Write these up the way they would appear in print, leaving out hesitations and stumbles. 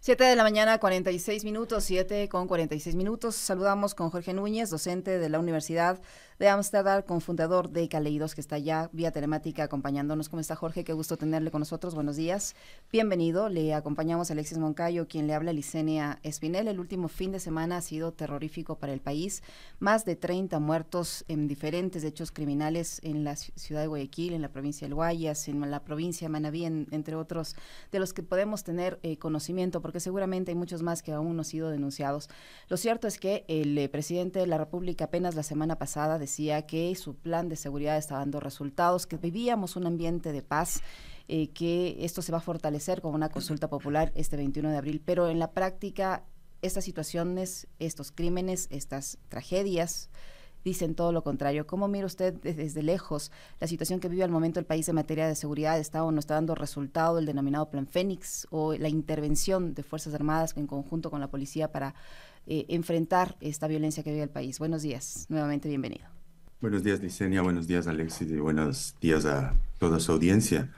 7 de la mañana, 46 minutos, 7 con 46 minutos. Saludamos con Jorge Núñez, docente de la Universidad de Ámsterdam, cofundador de Caleidos, que está ya vía telemática acompañándonos. ¿Cómo está, Jorge? Qué gusto tenerle con nosotros. Buenos días. Bienvenido. Le acompañamos a Alexis Moncayo, quien le habla, Licenia Espinel. El último fin de semana ha sido terrorífico para el país. Más de 30 muertos en diferentes hechos criminales en la ciudad de Guayaquil, en la provincia del Guayas, en la provincia de Manabí, entre otros, de los que podemos tener conocimiento, porque seguramente hay muchos más que aún no han sido denunciados. Lo cierto es que el presidente de la República apenas la semana pasada decía que su plan de seguridad estaba dando resultados, que vivíamos un ambiente de paz, que esto se va a fortalecer con una consulta popular este 21 de abril, pero en la práctica estas situaciones, estos crímenes, estas tragedias dicen todo lo contrario. ¿Cómo mira usted desde lejos la situación que vive al momento el país en materia de seguridad? ¿Está o no está dando resultado el denominado Plan Fénix o la intervención de Fuerzas Armadas en conjunto con la policía para enfrentar esta violencia que vive el país? Buenos días, nuevamente bienvenido. Buenos días, Licenia, buenos días, Alexis, y buenos días a toda su audiencia.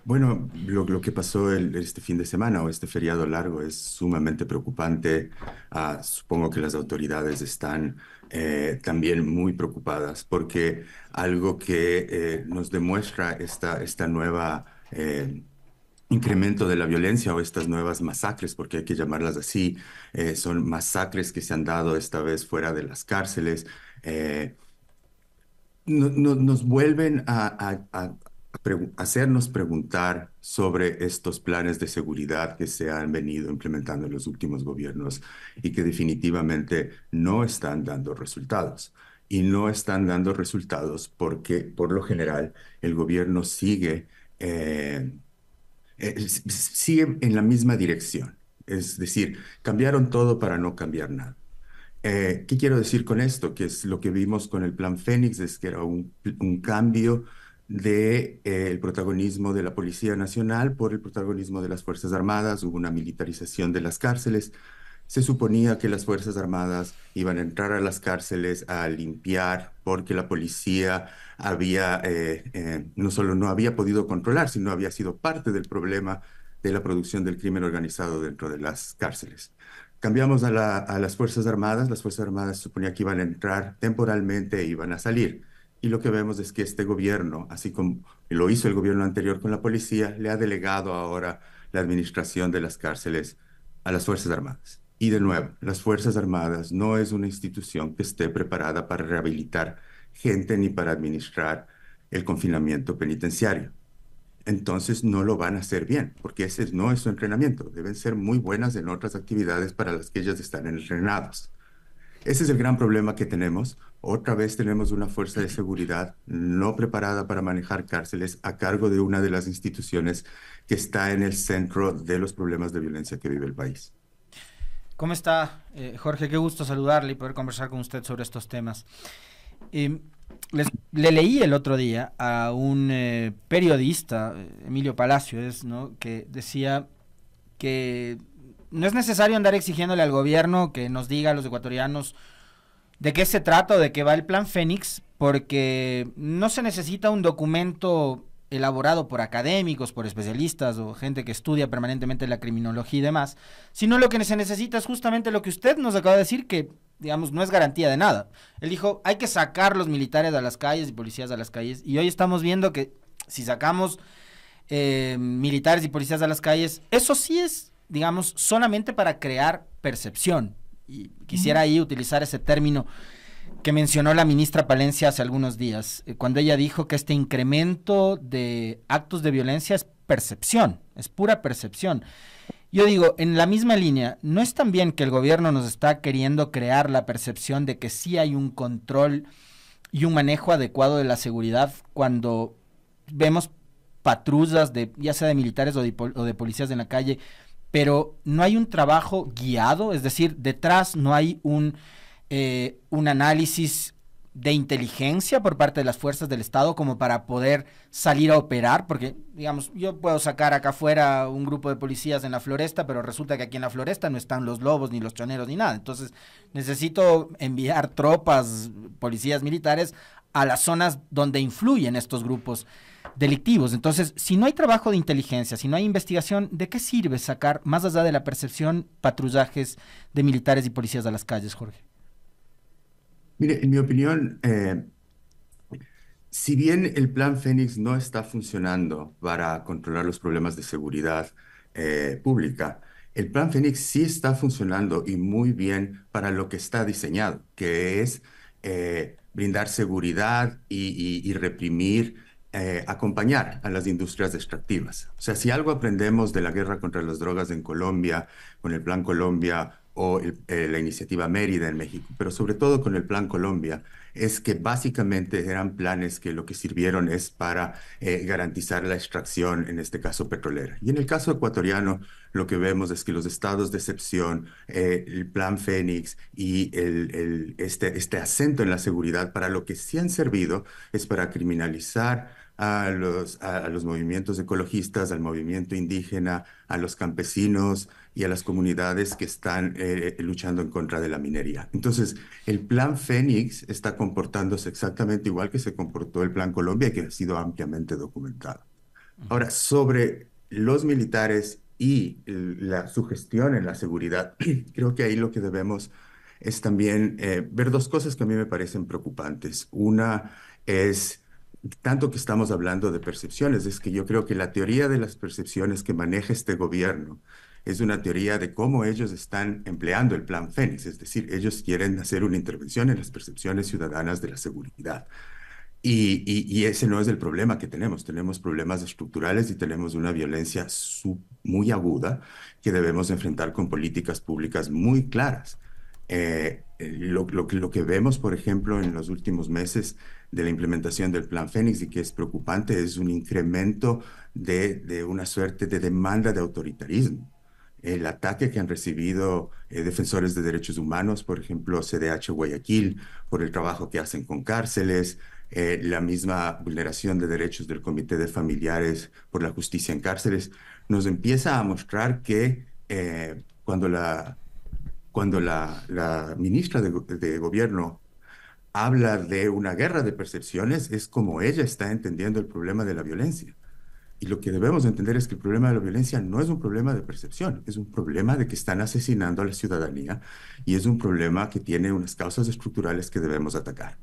Bueno, lo que pasó este fin de semana o este feriado largo es sumamente preocupante. Supongo que las autoridades están también muy preocupadas porque algo que nos demuestra esta nueva incremento de la violencia o estas nuevas masacres, porque hay que llamarlas así, son masacres que se han dado esta vez fuera de las cárceles. Nos vuelven a hacernos preguntar sobre estos planes de seguridad que se han venido implementando en los últimos gobiernos y que definitivamente no están dando resultados. Y no están dando resultados porque, por lo general, el gobierno sigue en la misma dirección. Es decir, cambiaron todo para no cambiar nada. ¿Qué quiero decir con esto? Que es lo que vimos con el Plan Fénix, es que era un cambio el protagonismo de la Policía Nacional por el protagonismo de las Fuerzas Armadas. Hubo una militarización de las cárceles. Se suponía que las Fuerzas Armadas iban a entrar a las cárceles a limpiar porque la policía no solo no había podido controlar, sino había sido parte del problema de la producción del crimen organizado dentro de las cárceles. Cambiamos a las Fuerzas Armadas se suponía que iban a entrar temporalmente e iban a salir. Y lo que vemos es que este gobierno, así como lo hizo el gobierno anterior con la policía, le ha delegado ahora la administración de las cárceles a las Fuerzas Armadas. Y de nuevo, las Fuerzas Armadas no es una institución que esté preparada para rehabilitar gente ni para administrar el confinamiento penitenciario. Entonces no lo van a hacer bien, porque ese no es su entrenamiento. Deben ser muy buenas en otras actividades para las que ellas están entrenadas. Ese es el gran problema que tenemos. Otra vez tenemos una fuerza de seguridad no preparada para manejar cárceles a cargo de una de las instituciones que está en el centro de los problemas de violencia que vive el país. ¿Cómo está, Jorge? Qué gusto saludarle y poder conversar con usted sobre estos temas. Le leí el otro día a un periodista, Emilio Palacios, ¿no?, que decía que no es necesario andar exigiéndole al gobierno que nos diga a los ecuatorianos de qué se trata o de qué va el Plan Fénix, porque no se necesita un documento elaborado por académicos, por especialistas o gente que estudia permanentemente la criminología y demás, sino lo que se necesita es justamente lo que usted nos acaba de decir, que digamos no es garantía de nada. Él dijo, hay que sacar los militares a las calles y policías a las calles, y hoy estamos viendo que si sacamos militares y policías a las calles, eso sí es, digamos, solamente para crear percepción. Y quisiera ahí utilizar ese término que mencionó la ministra Palencia hace algunos días, cuando ella dijo que este incremento de actos de violencia es percepción, es pura percepción. Yo digo, en la misma línea, ¿no es también que el gobierno nos está queriendo crear la percepción de que sí hay un control y un manejo adecuado de la seguridad cuando vemos patrullas, ya sea de militares o de policías en la calle, pero no hay un trabajo guiado? Es decir, detrás no hay un análisis de inteligencia por parte de las fuerzas del Estado como para poder salir a operar, porque, digamos, yo puedo sacar acá afuera un grupo de policías en la Floresta, pero resulta que aquí en la Floresta no están los lobos, ni los choneros, ni nada. Entonces, necesito enviar tropas, policías militares, a las zonas donde influyen estos grupos delictivos. Entonces, si no hay trabajo de inteligencia, si no hay investigación, ¿de qué sirve sacar, más allá de la percepción, patrullajes de militares y policías a las calles, Jorge? Mire, en mi opinión, si bien el Plan Fénix no está funcionando para controlar los problemas de seguridad pública, el Plan Fénix sí está funcionando y muy bien para lo que está diseñado, que es brindar seguridad y reprimir, acompañar a las industrias extractivas. O sea, si algo aprendemos de la guerra contra las drogas en Colombia, con el Plan Colombia o la iniciativa Mérida en México, pero sobre todo con el Plan Colombia, es que básicamente eran planes que lo que sirvieron es para garantizar la extracción, en este caso petrolera. Y en el caso ecuatoriano, lo que vemos es que los estados de excepción, el Plan Fénix y este acento en la seguridad, para lo que sí han servido es para criminalizar a los movimientos ecologistas, al movimiento indígena, a los campesinos y a las comunidades que están luchando en contra de la minería. Entonces, el Plan Fénix está comportándose exactamente igual que se comportó el Plan Colombia, que ha sido ampliamente documentado. Ahora, sobre los militares y su gestión en la seguridad, creo que ahí lo que debemos es también ver dos cosas que a mí me parecen preocupantes. Una es, tanto que estamos hablando de percepciones, es que yo creo que la teoría de las percepciones que maneja este gobierno es una teoría de cómo ellos están empleando el Plan Fénix, es decir, ellos quieren hacer una intervención en las percepciones ciudadanas de la seguridad. Y ese no es el problema que tenemos. Tenemos problemas estructurales y tenemos una violencia muy aguda que debemos enfrentar con políticas públicas muy claras. Lo que vemos, por ejemplo, en los últimos meses de la implementación del Plan Fénix y que es preocupante es un incremento de una suerte de demanda de autoritarismo. El ataque que han recibido defensores de derechos humanos, por ejemplo, CDH Guayaquil, por el trabajo que hacen con cárceles, la misma vulneración de derechos del Comité de Familiares por la Justicia en Cárceles, nos empieza a mostrar que cuando la ministra de Gobierno habla de una guerra de percepciones, es como ella está entendiendo el problema de la violencia. Y lo que debemos entender es que el problema de la violencia no es un problema de percepción, es un problema de que están asesinando a la ciudadanía y es un problema que tiene unas causas estructurales que debemos atacar.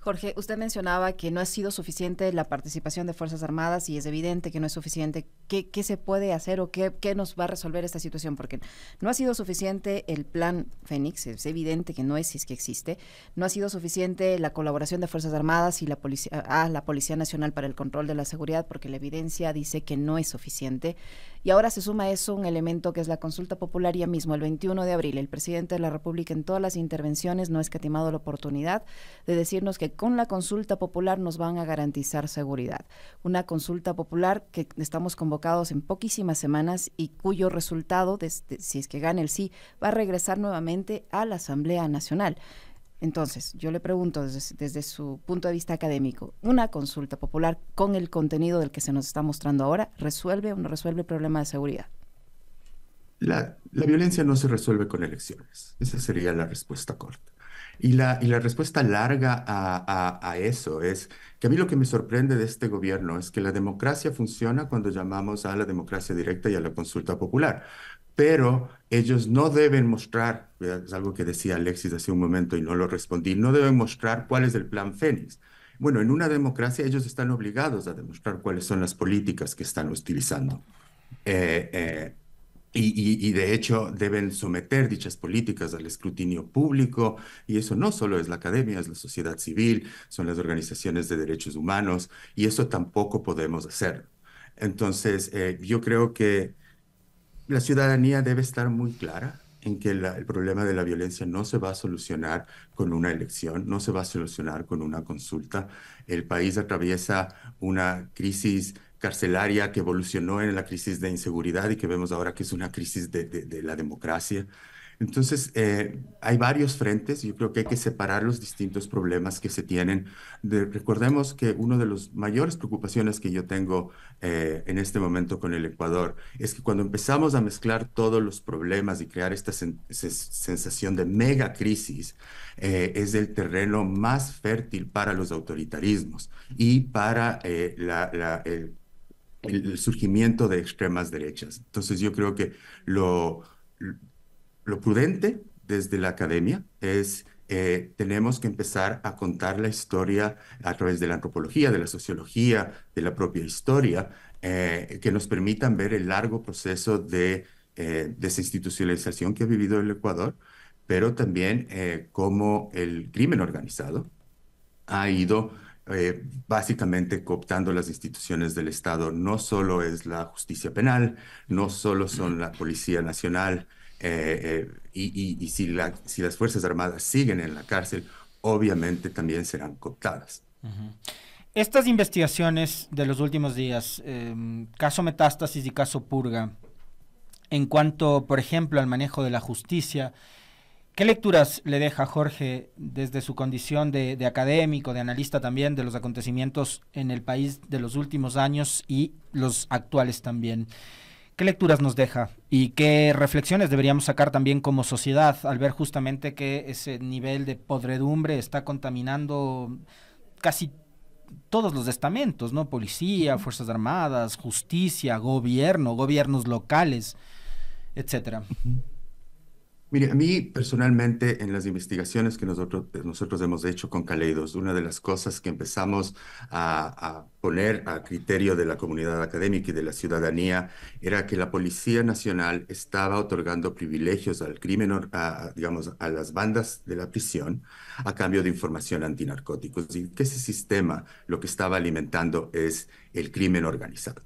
Jorge, usted mencionaba que no ha sido suficiente la participación de Fuerzas Armadas y es evidente que no es suficiente. ¿Qué se puede hacer o qué nos va a resolver esta situación? Porque no ha sido suficiente el Plan Fénix, es evidente que no es, si es que existe. No ha sido suficiente la colaboración de Fuerzas Armadas y la Policía Nacional para el control de la seguridad, porque la evidencia dice que no es suficiente. Y ahora se suma a eso un elemento que es la consulta popular. Ya mismo, el 21 de abril, el presidente de la República en todas las intervenciones no ha escatimado la oportunidad de decirnos que con la consulta popular nos van a garantizar seguridad. Una consulta popular que estamos convocados en poquísimas semanas y cuyo resultado, si es que gana el sí, va a regresar nuevamente a la Asamblea Nacional. Entonces, yo le pregunto desde su punto de vista académico, ¿una consulta popular con el contenido del que se nos está mostrando ahora resuelve o no resuelve el problema de seguridad? La violencia no se resuelve con elecciones. Esa sería la respuesta corta. Y la respuesta larga a eso es que a mí lo que me sorprende de este gobierno es que la democracia funciona cuando llamamos a la democracia directa y a la consulta popular. Pero ellos no deben mostrar, es algo que decía Alexis hace un momento y no lo respondí, no deben mostrar cuál es el Plan Fénix. Bueno, en una democracia ellos están obligados a demostrar cuáles son las políticas que están utilizando. Eh, eh, y de hecho deben someter dichas políticas al escrutinio público, y eso no solo es la academia, es la sociedad civil, son las organizaciones de derechos humanos, y eso tampoco podemos hacer. Entonces, yo creo que la ciudadanía debe estar muy clara en que el problema de la violencia no se va a solucionar con una elección, no se va a solucionar con una consulta. El país atraviesa una crisis carcelaria que evolucionó en la crisis de inseguridad y que vemos ahora que es una crisis de la democracia. Entonces, hay varios frentes. Yo creo que hay que separar los distintos problemas que se tienen. Recordemos que una de las mayores preocupaciones que yo tengo en este momento con el Ecuador es que cuando empezamos a mezclar todos los problemas y crear esta sensación de mega crisis, es el terreno más fértil para los autoritarismos y para el surgimiento de extremas derechas. Entonces, yo creo que lo prudente desde la academia es, tenemos que empezar a contar la historia a través de la antropología, de la sociología, de la propia historia, que nos permitan ver el largo proceso de desinstitucionalización que ha vivido el Ecuador, pero también cómo el crimen organizado ha ido básicamente cooptando las instituciones del Estado. No solo es la justicia penal, no solo son la Policía Nacional, y si las Fuerzas Armadas siguen en la cárcel, obviamente también serán cooptadas. Ujú. Estas investigaciones de los últimos días, caso Metástasis y caso Purga, en cuanto, por ejemplo, al manejo de la justicia, ¿qué lecturas le deja Jorge desde su condición de académico, de analista también, de los acontecimientos en el país de los últimos años y los actuales también? ¿Qué lecturas nos deja y qué reflexiones deberíamos sacar también como sociedad al ver justamente que ese nivel de podredumbre está contaminando casi todos los estamentos, ¿no? Policía, Fuerzas Armadas, justicia, gobierno, gobiernos locales, etcétera? Mire, a mí personalmente en las investigaciones que nosotros hemos hecho con Caleidos, una de las cosas que empezamos a poner a criterio de la comunidad académica y de la ciudadanía era que la Policía Nacional estaba otorgando privilegios al crimen, digamos, a las bandas de la prisión a cambio de información antinarcóticos y que ese sistema lo que estaba alimentando es el crimen organizado.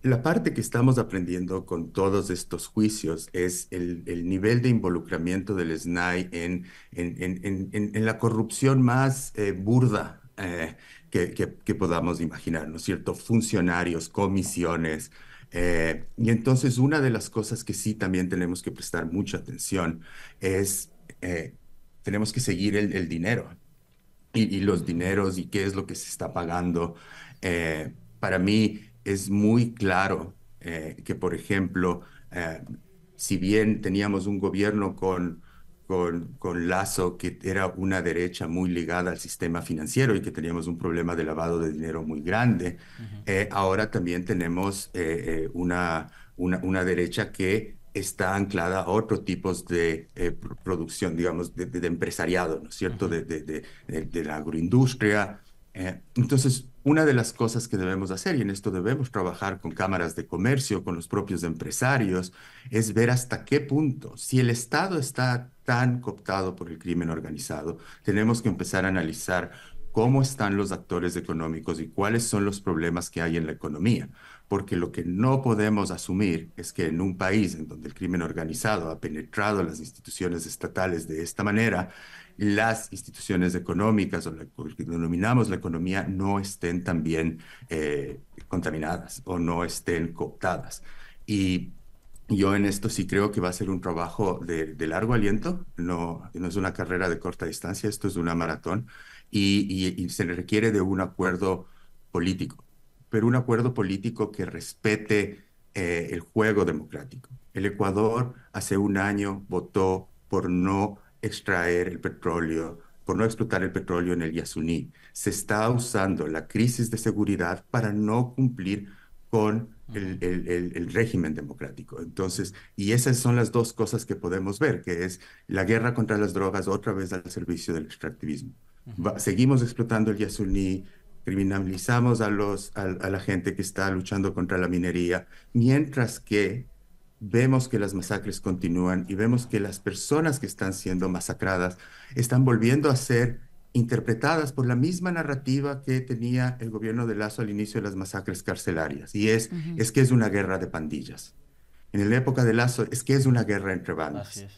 La parte que estamos aprendiendo con todos estos juicios es el nivel de involucramiento del SNAI en la corrupción más burda que podamos imaginar, ¿no es cierto? Funcionarios, comisiones. Y entonces una de las cosas que sí también tenemos que prestar mucha atención es, tenemos que seguir el dinero y los dineros y qué es lo que se está pagando. Para mí es muy claro que, por ejemplo, si bien teníamos un gobierno con Lasso, que era una derecha muy ligada al sistema financiero y que teníamos un problema de lavado de dinero muy grande, ahora también tenemos una derecha que está anclada a otros tipos de producción, digamos, de empresariado, ¿no es cierto? Ujú. De la agroindustria. Entonces, una de las cosas que debemos hacer, y en esto debemos trabajar con cámaras de comercio, con los propios empresarios, es ver hasta qué punto, si el Estado está tan cooptado por el crimen organizado, tenemos que empezar a analizar cómo están los actores económicos y cuáles son los problemas que hay en la economía. Porque lo que no podemos asumir es que en un país en donde el crimen organizado ha penetrado las instituciones estatales de esta manera, las instituciones económicas o lo que denominamos la economía no estén también contaminadas o no estén cooptadas. Y yo en esto sí creo que va a ser un trabajo de largo aliento, no es una carrera de corta distancia, esto es una maratón y se le requiere de un acuerdo político, pero un acuerdo político que respete el juego democrático. El Ecuador hace un año votó por no extraer el petróleo, por no explotar el petróleo en el Yasuní. Se está usando la crisis de seguridad para no cumplir con Ujú. el régimen democrático. Entonces, y esas son las dos cosas que podemos ver, que es la guerra contra las drogas otra vez al servicio del extractivismo. Ujú. Seguimos explotando el Yasuní, criminalizamos a la gente que está luchando contra la minería, mientras que vemos que las masacres continúan y vemos que las personas que están siendo masacradas están volviendo a ser interpretadas por la misma narrativa que tenía el gobierno de Lazo al inicio de las masacres carcelarias. Y Ujú. es que es una guerra de pandillas. En la época de Lazo es que es una guerra entre Así bandas. es.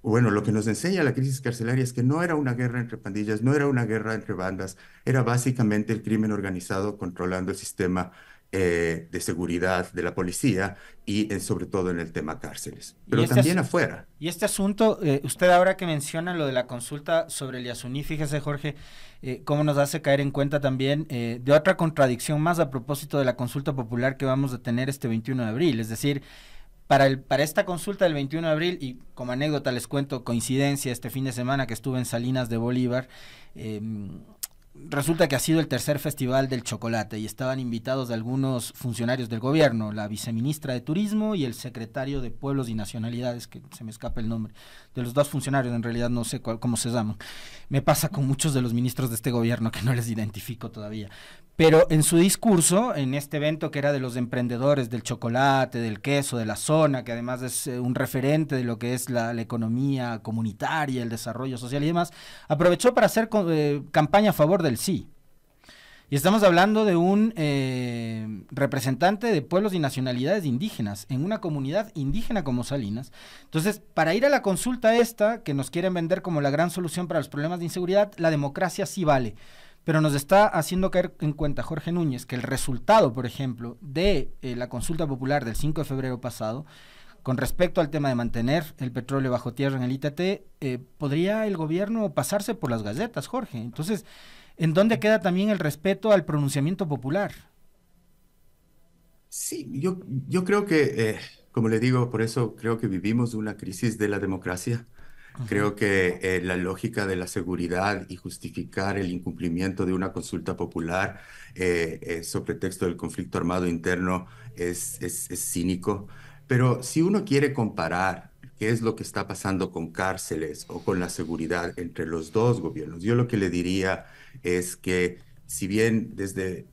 Bueno, lo que nos enseña la crisis carcelaria es que no era una guerra entre pandillas, no era una guerra entre bandas, era básicamente el crimen organizado controlando el sistema de seguridad de la policía y sobre todo en el tema cárceles, Y pero este, también afuera. y este asunto, usted ahora que menciona lo de la consulta sobre el Yasuní, fíjese Jorge, cómo nos hace caer en cuenta también de otra contradicción más a propósito de la consulta popular que vamos a tener este 21 de abril, es decir, para esta consulta del 21 de abril, y como anécdota les cuento, coincidencia, este fin de semana que estuve en Salinas de Bolívar, eh, resulta que ha sido el tercer festival del chocolate y estaban invitados algunos funcionarios del gobierno, la viceministra de Turismo y el secretario de Pueblos y Nacionalidades, que se me escapa el nombre, de los dos funcionarios, en realidad no sé cómo se llaman. Me pasa con muchos de los ministros de este gobierno que no les identifico todavía. Pero en su discurso, en este evento que era de los emprendedores del chocolate, del queso, de la zona, que además es un referente de lo que es la economía comunitaria, el desarrollo social y demás, aprovechó para hacer campaña a favor del sí. Y estamos hablando de un representante de pueblos y nacionalidades indígenas, en una comunidad indígena como Salinas. Entonces, para ir a la consulta esta, que nos quieren vender como la gran solución para los problemas de inseguridad, la democracia sí vale. Pero nos está haciendo caer en cuenta Jorge Núñez que el resultado, por ejemplo, de la consulta popular del 5 de febrero pasado, con respecto al tema de mantener el petróleo bajo tierra en el ITT, podría el gobierno pasarse por las galletas, Jorge. Entonces, ¿en dónde queda también el respeto al pronunciamiento popular? Sí, yo creo que, como le digo, por eso creo que vivimos una crisis de la democracia. Ujú. Creo que la lógica de la seguridad y justificar el incumplimiento de una consulta popular sobre texto del conflicto armado interno es cínico. Pero si uno quiere comparar qué es lo que está pasando con cárceles o con la seguridad entre los dos gobiernos, yo lo que le diría es que si bien desde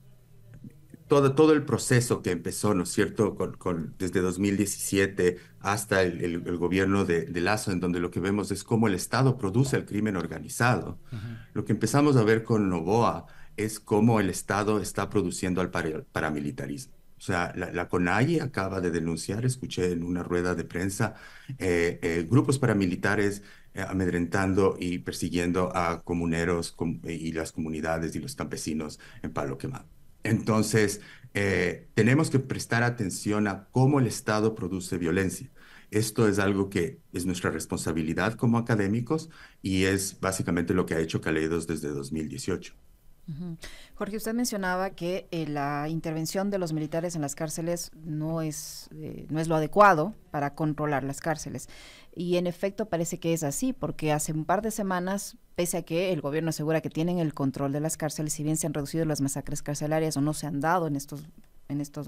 todo el proceso que empezó, ¿no es cierto?, desde 2017 hasta el gobierno de Lazo, en donde lo que vemos es cómo el Estado produce el crimen organizado. Ujú. Lo que empezamos a ver con Novoa es cómo el Estado está produciendo al paramilitarismo. O sea, la CONAIE acaba de denunciar, escuché en una rueda de prensa, grupos paramilitares amedrentando y persiguiendo a comuneros y las comunidades y los campesinos en Palo Quemado. Entonces, tenemos que prestar atención a cómo el Estado produce violencia. Esto es algo que es nuestra responsabilidad como académicos y es básicamente lo que ha hecho Caleidos desde 2018. Ujú. Jorge, usted mencionaba que la intervención de los militares en las cárceles no es lo adecuado para controlar las cárceles. Y en efecto parece que es así, porque hace un par de semanas, pese a que el gobierno asegura que tienen el control de las cárceles, si bien se han reducido las masacres carcelarias o no se han dado en estos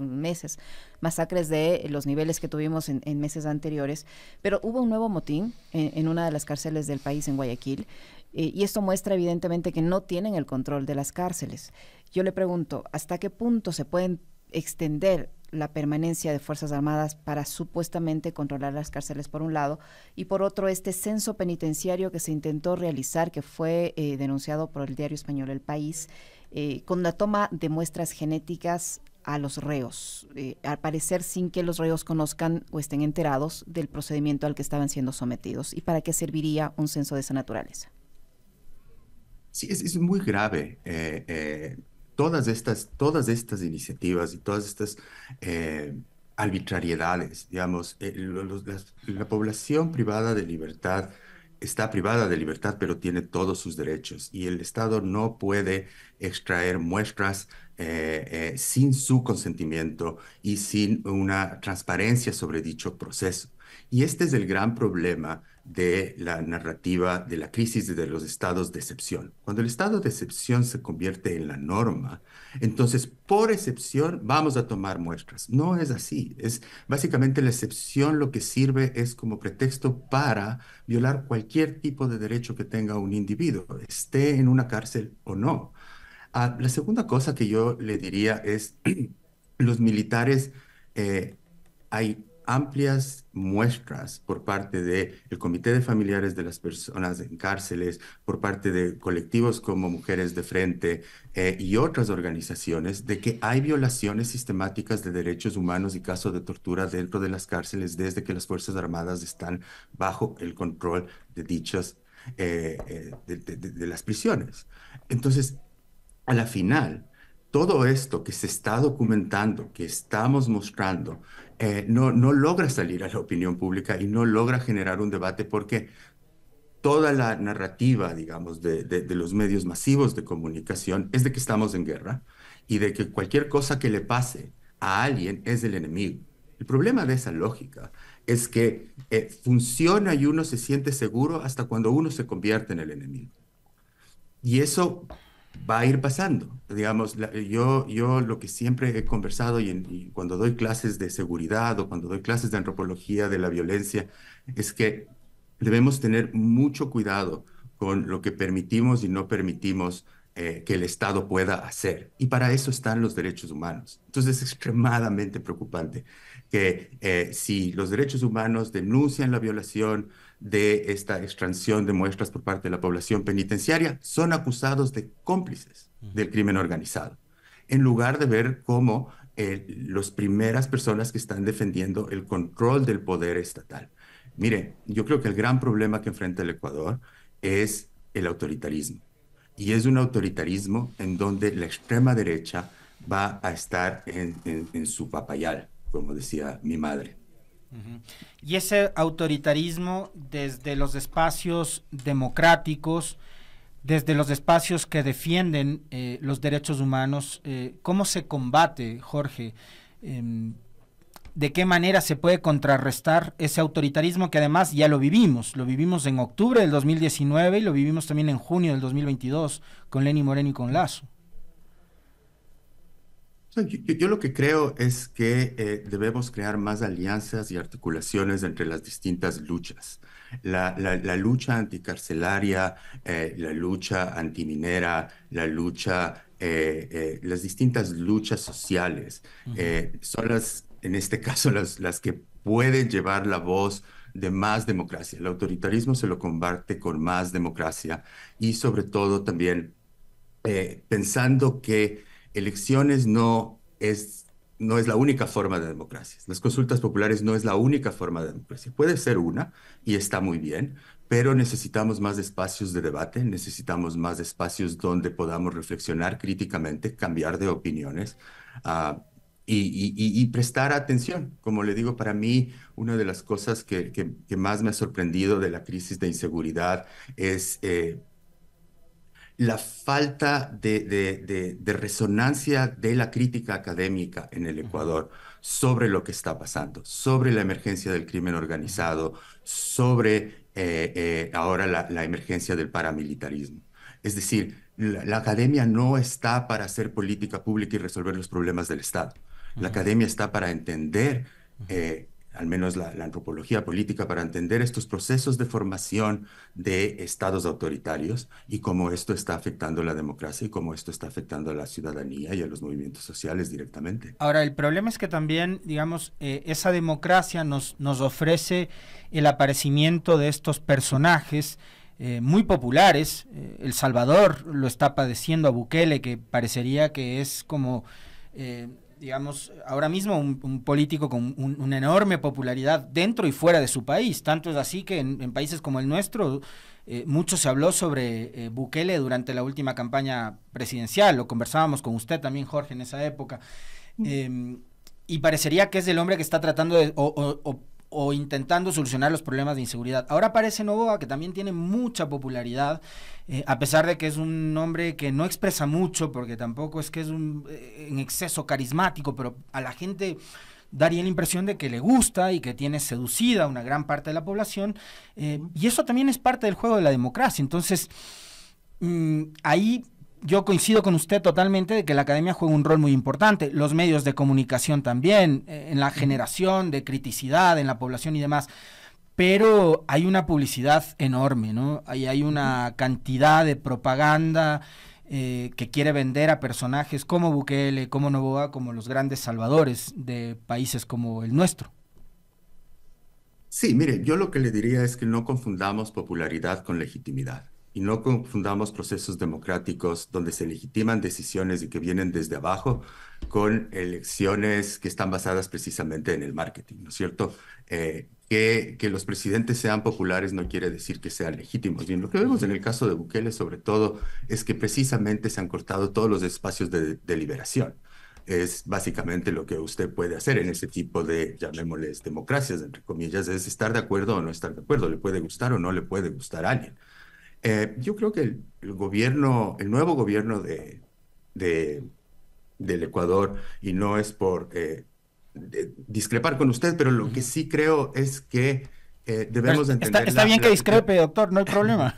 meses, masacres de los niveles que tuvimos en meses anteriores, pero hubo un nuevo motín en una de las cárceles del país, en Guayaquil, y esto muestra evidentemente que no tienen el control de las cárceles. Yo le pregunto, ¿hasta qué punto se pueden extender la permanencia de Fuerzas Armadas para supuestamente controlar las cárceles por un lado, y por otro este censo penitenciario que se intentó realizar, que fue denunciado por el diario español El País, con la toma de muestras genéticas a los reos, al parecer sin que los reos conozcan o estén enterados del procedimiento al que estaban siendo sometidos? ¿Y para qué serviría un censo de esa naturaleza? Sí, es muy grave. Todas estas iniciativas y todas estas eh, arbitrariedades, digamos, la población privada de libertad está privada de libertad, pero tiene todos sus derechos y el Estado no puede extraer muestras sin su consentimiento y sin una transparencia sobre dicho proceso. Y este es el gran problema de la narrativa de la crisis de los estados de excepción. Cuando el estado de excepción se convierte en la norma, entonces por excepción vamos a tomar muestras. No es así. Es básicamente la excepción lo que sirve es como pretexto para violar cualquier tipo de derecho que tenga un individuo, esté en una cárcel o no. La segunda cosa que yo le diría es, los militares, hay amplias muestras por parte del Comité de Familiares de las Personas en Cárceles, por parte de colectivos como Mujeres de Frente y otras organizaciones, de que hay violaciones sistemáticas de derechos humanos y casos de tortura dentro de las cárceles desde que las Fuerzas Armadas están bajo el control de dichas, de las prisiones. Entonces, a la final, todo esto que se está documentando, que estamos mostrando, no logra salir a la opinión pública y no logra generar un debate porque toda la narrativa, digamos, de los medios masivos de comunicación es de que estamos en guerra y de que cualquier cosa que le pase a alguien es del enemigo. El problema de esa lógica es que funciona y uno se siente seguro hasta cuando uno se convierte en el enemigo. Y eso va a ir pasando. Digamos, yo lo que siempre he conversado y cuando doy clases de seguridad o cuando doy clases de antropología de la violencia, es que debemos tener mucho cuidado con lo que permitimos y no permitimos que el Estado pueda hacer. Y para eso están los derechos humanos. Entonces es extremadamente preocupante que si los derechos humanos denuncian la violación de esta extracción de muestras por parte de la población penitenciaria, son acusados de cómplices del crimen organizado, en lugar de ver cómo las primeras personas que están defendiendo el control del poder estatal. Mire, yo creo que el gran problema que enfrenta el Ecuador es el autoritarismo. Y es un autoritarismo en donde la extrema derecha va a estar en su papayal, como decía mi madre. Ujú. Y ese autoritarismo desde los espacios democráticos, desde los espacios que defienden los derechos humanos, ¿cómo se combate, Jorge? ¿De qué manera se puede contrarrestar ese autoritarismo que además ya lo vivimos en octubre del 2019 y lo vivimos también en junio del 2022 con Lenín Moreno y con Lasso? Yo lo que creo es que debemos crear más alianzas y articulaciones entre las distintas luchas. La lucha anticarcelaria, la lucha antiminera, las distintas luchas sociales, son en este caso, las que pueden llevar la voz de más democracia. El autoritarismo se lo combate con más democracia y sobre todo también pensando que elecciones no es la única forma de democracia. Las consultas populares no es la única forma de democracia. Puede ser una y está muy bien, pero necesitamos más espacios de debate, necesitamos más espacios donde podamos reflexionar críticamente, cambiar de opiniones y prestar atención. Como le digo, para mí, una de las cosas que más me ha sorprendido de la crisis de inseguridad es la falta de resonancia de la crítica académica en el Ecuador sobre lo que está pasando, sobre la emergencia del crimen organizado, sobre ahora la emergencia del paramilitarismo. Es decir, la academia no está para hacer política pública y resolver los problemas del Estado. La academia está para entender al menos la antropología política, para entender estos procesos de formación de estados autoritarios y cómo esto está afectando la democracia y cómo esto está afectando a la ciudadanía y a los movimientos sociales directamente. Ahora, el problema es que también, digamos, esa democracia nos ofrece el aparecimiento de estos personajes muy populares. El Salvador lo está padeciendo a Bukele, que parecería que es como... digamos, ahora mismo un político con una enorme popularidad dentro y fuera de su país. Tanto es así que en países como el nuestro, mucho se habló sobre Bukele durante la última campaña presidencial. Lo conversábamos con usted también, Jorge, en esa época. Y parecería que es el hombre que está tratando de... o intentando solucionar los problemas de inseguridad. Ahora aparece Noboa, que también tiene mucha popularidad, a pesar de que es un hombre que no expresa mucho, porque tampoco es que es en exceso carismático, pero a la gente daría la impresión de que le gusta y que tiene seducida a una gran parte de la población, y eso también es parte del juego de la democracia. Entonces, ahí... yo coincido con usted totalmente de que la academia juega un rol muy importante, los medios de comunicación también, en la generación de criticidad en la población y demás, pero hay una publicidad enorme, ¿no? Hay una cantidad de propaganda que quiere vender a personajes como Bukele, como Noboa, como los grandes salvadores de países como el nuestro. Sí, mire, yo lo que le diría es que no confundamos popularidad con legitimidad. Y no confundamos procesos democráticos donde se legitiman decisiones y que vienen desde abajo con elecciones que están basadas precisamente en el marketing, ¿no es cierto? que los presidentes sean populares no quiere decir que sean legítimos. Bien, lo que vemos en el caso de Bukele, sobre todo, es que precisamente se han cortado todos los espacios de deliberación. Es básicamente lo que usted puede hacer en ese tipo de, llamémosles, democracias, entre comillas, es estar de acuerdo o no estar de acuerdo, le puede gustar o no le puede gustar a alguien. Yo creo que el gobierno, el nuevo gobierno de, del Ecuador, y no es por discrepar con usted, pero lo que sí creo es que debemos de entender... Está bien que discrepe, doctor, no hay problema.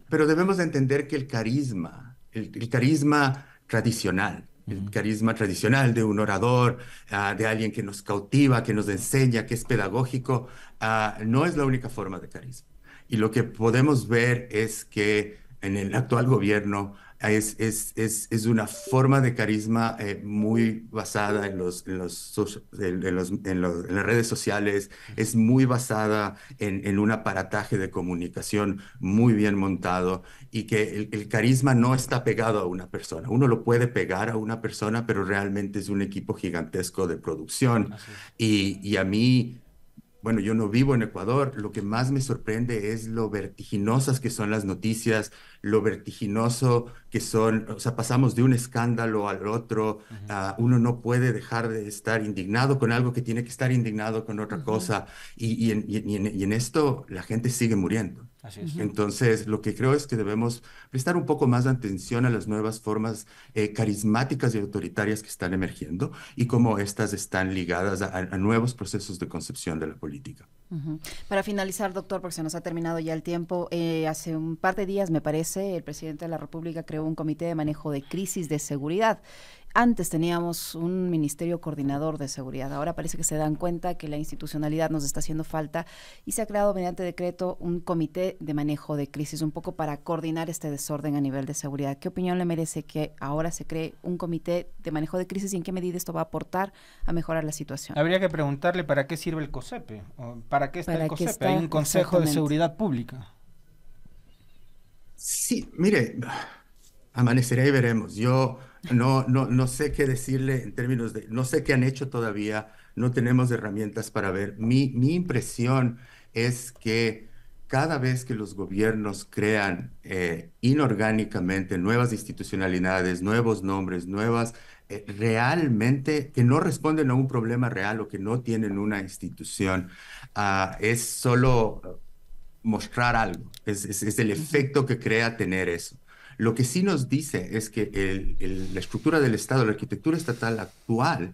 Pero debemos de entender que el carisma, el carisma tradicional, el carisma tradicional de un orador, de alguien que nos cautiva, que nos enseña, que es pedagógico, no es la única forma de carisma. Y lo que podemos ver es que en el actual gobierno es una forma de carisma muy basada en en las redes sociales, es muy basada en un aparataje de comunicación muy bien montado y que el carisma no está pegado a una persona. Uno lo puede pegar a una persona, pero realmente es un equipo gigantesco de producción. Y a mí... Bueno, yo no vivo en Ecuador. Lo que más me sorprende es lo vertiginosas que son las noticias, lo vertiginoso que son, o sea, pasamos de un escándalo al otro. Uno no puede dejar de estar indignado con algo que tiene que estar indignado con otra cosa. Y en esto la gente sigue muriendo. Así es. Entonces, lo que creo es que debemos prestar un poco más de atención a las nuevas formas carismáticas y autoritarias que están emergiendo y cómo estas están ligadas a nuevos procesos de concepción de la política. Para finalizar, doctor, porque se nos ha terminado ya el tiempo, hace un par de días, me parece, el presidente de la República creó un comité de manejo de crisis de seguridad. Antes teníamos un ministerio coordinador de seguridad, ahora parece que se dan cuenta que la institucionalidad nos está haciendo falta y se ha creado mediante decreto un comité de manejo de crisis, un poco para coordinar este desorden a nivel de seguridad. ¿Qué opinión le merece que ahora se cree un comité de manejo de crisis y en qué medida esto va a aportar a mejorar la situación? Habría que preguntarle para qué sirve el COSEPE, o para qué está el COSEPE. Hay un Consejo de Seguridad Pública. Sí, mire, amanecerá y veremos. Yo no sé qué decirle en términos de, no sé qué han hecho todavía, no tenemos herramientas para ver. Mi impresión es que cada vez que los gobiernos crean inorgánicamente nuevas institucionalidades, nuevos nombres, nuevas, realmente que no responden a un problema real o que no tienen una institución, es solo mostrar algo, es el efecto que crea tener eso. Lo que sí nos dice es que la estructura del Estado, la arquitectura estatal actual,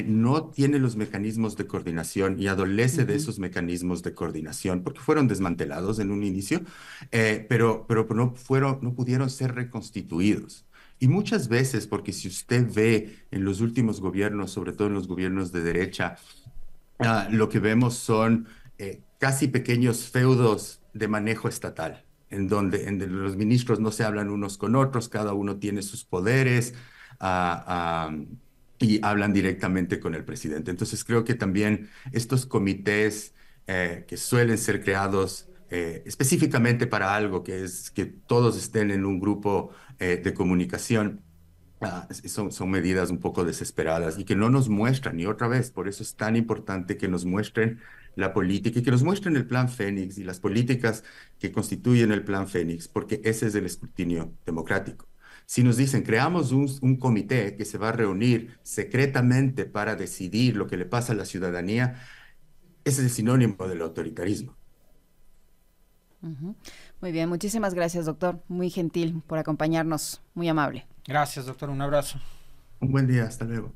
no tiene los mecanismos de coordinación y adolece de esos mecanismos de coordinación porque fueron desmantelados en un inicio, pero no pudieron ser reconstituidos. Y muchas veces, porque si usted ve en los últimos gobiernos, sobre todo en los gobiernos de derecha, lo que vemos son casi pequeños feudos de manejo estatal, en donde los ministros no se hablan unos con otros, cada uno tiene sus poderes y hablan directamente con el presidente. Entonces creo que también estos comités que suelen ser creados específicamente para algo, que es que todos estén en un grupo de comunicación, son medidas un poco desesperadas y que no nos muestran, y otra vez, por eso es tan importante que nos muestren la política y que nos muestren el Plan Fénix y las políticas que constituyen el Plan Fénix, porque ese es el escrutinio democrático. Si nos dicen, creamos un comité que se va a reunir secretamente para decidir lo que le pasa a la ciudadanía, ese es el sinónimo del autoritarismo. Muy bien, muchísimas gracias, doctor. Muy gentil por acompañarnos, muy amable. Gracias, doctor. Un abrazo. Un buen día, hasta luego.